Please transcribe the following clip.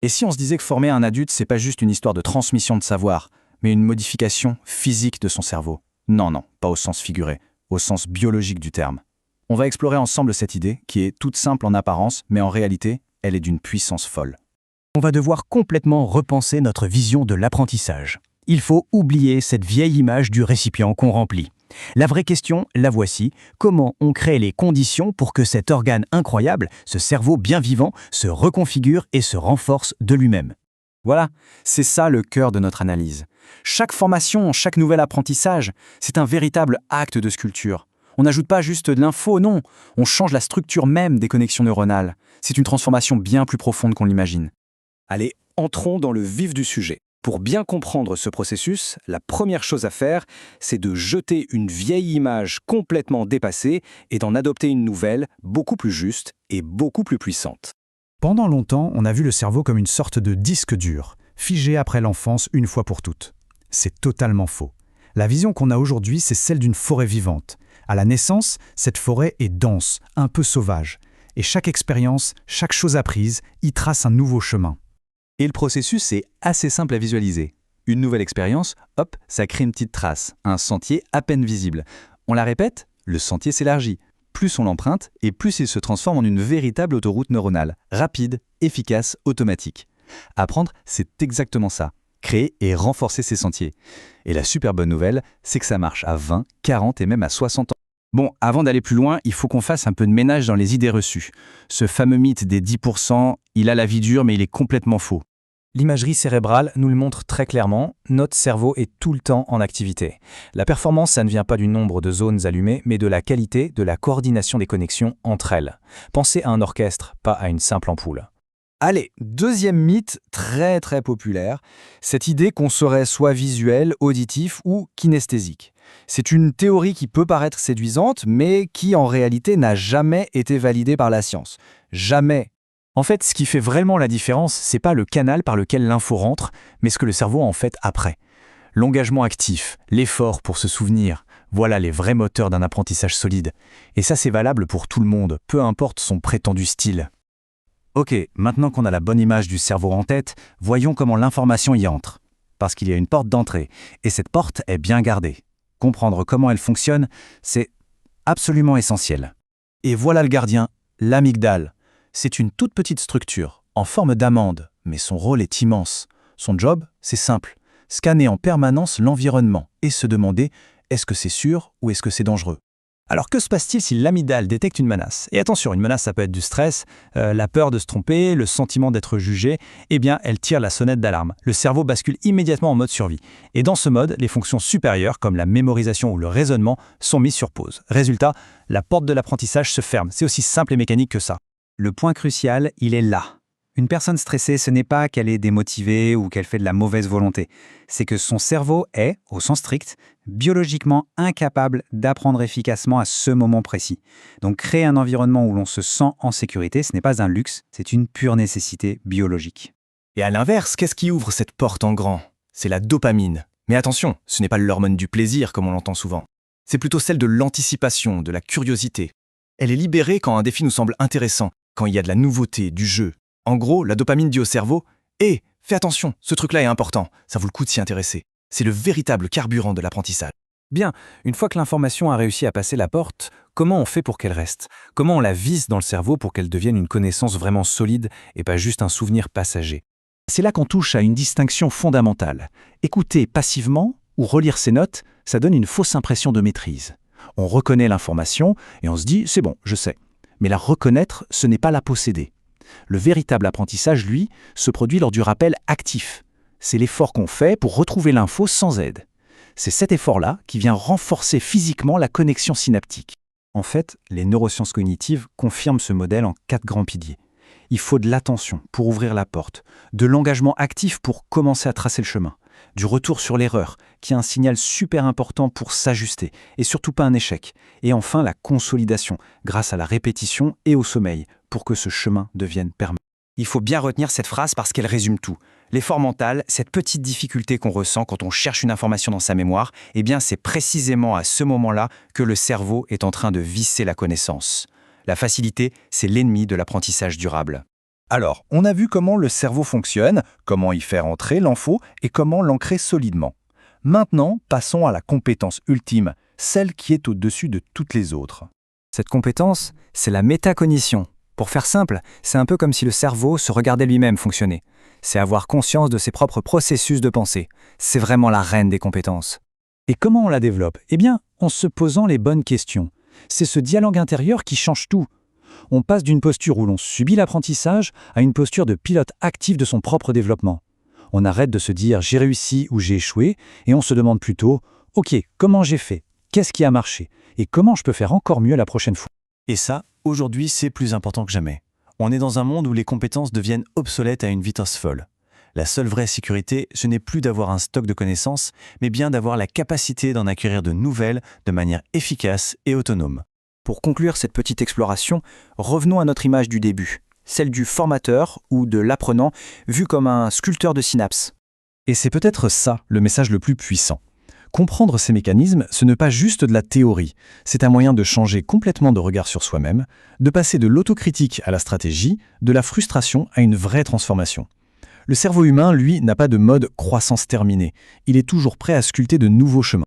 Et si on se disait que former un adulte, c'est pas juste une histoire de transmission de savoir, mais une modification physique de son cerveau? Non, non, pas au sens figuré, au sens biologique du terme. On va explorer ensemble cette idée, qui est toute simple en apparence, mais en réalité, elle est d'une puissance folle. On va devoir complètement repenser notre vision de l'apprentissage. Il faut oublier cette vieille image du récipient qu'on remplit. La vraie question, la voici. Comment on crée les conditions pour que cet organe incroyable, ce cerveau bien vivant, se reconfigure et se renforce de lui-même? Voilà, c'est ça le cœur de notre analyse. Chaque formation, chaque nouvel apprentissage, c'est un véritable acte de sculpture. On n'ajoute pas juste de l'info, non. On change la structure même des connexions neuronales. C'est une transformation bien plus profonde qu'on l'imagine. Allez, entrons dans le vif du sujet. Pour bien comprendre ce processus, la première chose à faire, c'est de jeter une vieille image complètement dépassée et d'en adopter une nouvelle, beaucoup plus juste et beaucoup plus puissante. Pendant longtemps, on a vu le cerveau comme une sorte de disque dur, figé après l'enfance une fois pour toutes. C'est totalement faux. La vision qu'on a aujourd'hui, c'est celle d'une forêt vivante. À la naissance, cette forêt est dense, un peu sauvage. Et chaque expérience, chaque chose apprise, y trace un nouveau chemin. Et le processus est assez simple à visualiser. Une nouvelle expérience, hop, ça crée une petite trace, un sentier à peine visible. On la répète, le sentier s'élargit. Plus on l'emprunte, et plus il se transforme en une véritable autoroute neuronale, rapide, efficace, automatique. Apprendre, c'est exactement ça. Créer et renforcer ces sentiers. Et la super bonne nouvelle, c'est que ça marche à 20, 40 et même à 60 ans. Bon, avant d'aller plus loin, il faut qu'on fasse un peu de ménage dans les idées reçues. Ce fameux mythe des 10%, il a la vie dure mais il est complètement faux. L'imagerie cérébrale nous le montre très clairement, notre cerveau est tout le temps en activité. La performance, ça ne vient pas du nombre de zones allumées, mais de la qualité, de la coordination des connexions entre elles. Pensez à un orchestre, pas à une simple ampoule. Allez, deuxième mythe très populaire, cette idée qu'on serait soit visuel, auditif ou kinesthésique. C'est une théorie qui peut paraître séduisante, mais qui en réalité n'a jamais été validée par la science. Jamais. En fait, ce qui fait vraiment la différence, c'est pas le canal par lequel l'info rentre, mais ce que le cerveau en fait après. L'engagement actif, l'effort pour se souvenir, voilà les vrais moteurs d'un apprentissage solide. Et ça, c'est valable pour tout le monde, peu importe son prétendu style. Ok, maintenant qu'on a la bonne image du cerveau en tête, voyons comment l'information y entre. Parce qu'il y a une porte d'entrée, et cette porte est bien gardée. Comprendre comment elle fonctionne, c'est absolument essentiel. Et voilà le gardien, l'amygdale. C'est une toute petite structure, en forme d'amande, mais son rôle est immense. Son job, c'est simple, scanner en permanence l'environnement et se demander est-ce que c'est sûr ou est-ce que c'est dangereux. Alors que se passe-t-il si l'amygdale détecte une menace? Et attention, une menace ça peut être du stress, la peur de se tromper, le sentiment d'être jugé, eh bien elle tire la sonnette d'alarme. Le cerveau bascule immédiatement en mode survie. Et dans ce mode, les fonctions supérieures comme la mémorisation ou le raisonnement sont mises sur pause. Résultat, la porte de l'apprentissage se ferme. C'est aussi simple et mécanique que ça. Le point crucial, il est là. Une personne stressée, ce n'est pas qu'elle est démotivée ou qu'elle fait de la mauvaise volonté. C'est que son cerveau est, au sens strict, biologiquement incapable d'apprendre efficacement à ce moment précis. Donc créer un environnement où l'on se sent en sécurité, ce n'est pas un luxe, c'est une pure nécessité biologique. Et à l'inverse, qu'est-ce qui ouvre cette porte en grand? C'est la dopamine. Mais attention, ce n'est pas l'hormone du plaisir comme on l'entend souvent. C'est plutôt celle de l'anticipation, de la curiosité. Elle est libérée quand un défi nous semble intéressant, quand il y a de la nouveauté, du jeu. En gros, la dopamine dit au cerveau « Hé, fais attention, ce truc-là est important, ça vaut le coup de s'y intéresser. » C'est le véritable carburant de l'apprentissage. Bien, une fois que l'information a réussi à passer la porte, comment on fait pour qu'elle reste? Comment on la visse dans le cerveau pour qu'elle devienne une connaissance vraiment solide et pas juste un souvenir passager? C'est là qu'on touche à une distinction fondamentale. Écouter passivement ou relire ses notes, ça donne une fausse impression de maîtrise. On reconnaît l'information et on se dit « c'est bon, je sais ». Mais la reconnaître, ce n'est pas la posséder. Le véritable apprentissage, lui, se produit lors du rappel actif. C'est l'effort qu'on fait pour retrouver l'info sans aide. C'est cet effort-là qui vient renforcer physiquement la connexion synaptique. En fait, les neurosciences cognitives confirment ce modèle en 4 grands piliers. Il faut de l'attention pour ouvrir la porte, de l'engagement actif pour commencer à tracer le chemin, du retour sur l'erreur, qui est un signal super important pour s'ajuster, et surtout pas un échec, et enfin la consolidation, grâce à la répétition et au sommeil, pour que ce chemin devienne permanent. Il faut bien retenir cette phrase parce qu'elle résume tout. L'effort mental, cette petite difficulté qu'on ressent quand on cherche une information dans sa mémoire, eh bien c'est précisément à ce moment-là que le cerveau est en train de visser la connaissance. La facilité, c'est l'ennemi de l'apprentissage durable. Alors, on a vu comment le cerveau fonctionne, comment y faire entrer l'info et comment l'ancrer solidement. Maintenant, passons à la compétence ultime, celle qui est au-dessus de toutes les autres. Cette compétence, c'est la métacognition. Pour faire simple, c'est un peu comme si le cerveau se regardait lui-même fonctionner. C'est avoir conscience de ses propres processus de pensée. C'est vraiment la reine des compétences. Et comment on la développe? Eh bien, en se posant les bonnes questions. C'est ce dialogue intérieur qui change tout. On passe d'une posture où l'on subit l'apprentissage à une posture de pilote actif de son propre développement. On arrête de se dire « j'ai réussi » ou « j'ai échoué » et on se demande plutôt « ok, comment j'ai fait? Qu'est-ce qui a marché? Et comment je peux faire encore mieux la prochaine fois ?» Et ça, aujourd'hui, c'est plus important que jamais. On est dans un monde où les compétences deviennent obsolètes à une vitesse folle. La seule vraie sécurité, ce n'est plus d'avoir un stock de connaissances, mais bien d'avoir la capacité d'en acquérir de nouvelles de manière efficace et autonome. Pour conclure cette petite exploration, revenons à notre image du début, celle du formateur ou de l'apprenant vu comme un sculpteur de synapses. Et c'est peut-être ça le message le plus puissant. Comprendre ces mécanismes, ce n'est pas juste de la théorie, c'est un moyen de changer complètement de regard sur soi-même, de passer de l'autocritique à la stratégie, de la frustration à une vraie transformation. Le cerveau humain, lui, n'a pas de mode croissance terminée, il est toujours prêt à sculpter de nouveaux chemins.